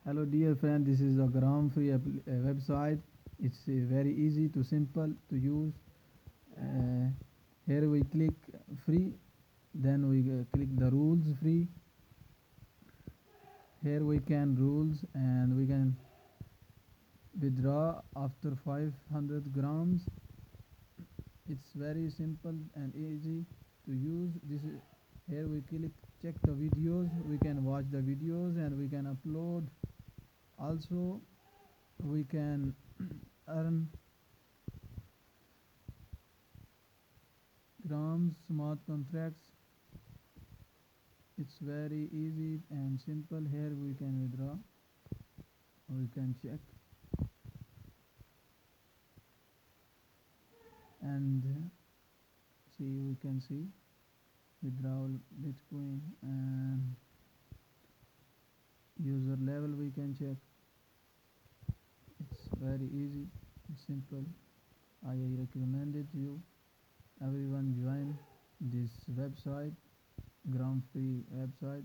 Hello, dear friend. This is a gram free website. It's very easy to simple to use. Uh, Here we click free, then we click the rules free. Here we can rules and we can withdraw after 500 grams. It's very simple and easy to use. Here we click check the videos. We can watch the videos and we can upload. Also, we can earn grams smart contracts. It's very easy and simple. Here we can withdraw, we can check, and see, we can see withdrawal Bitcoin and user level we can check. It's very easy and simple. I recommend it to you. Everyone join this website, gram free website.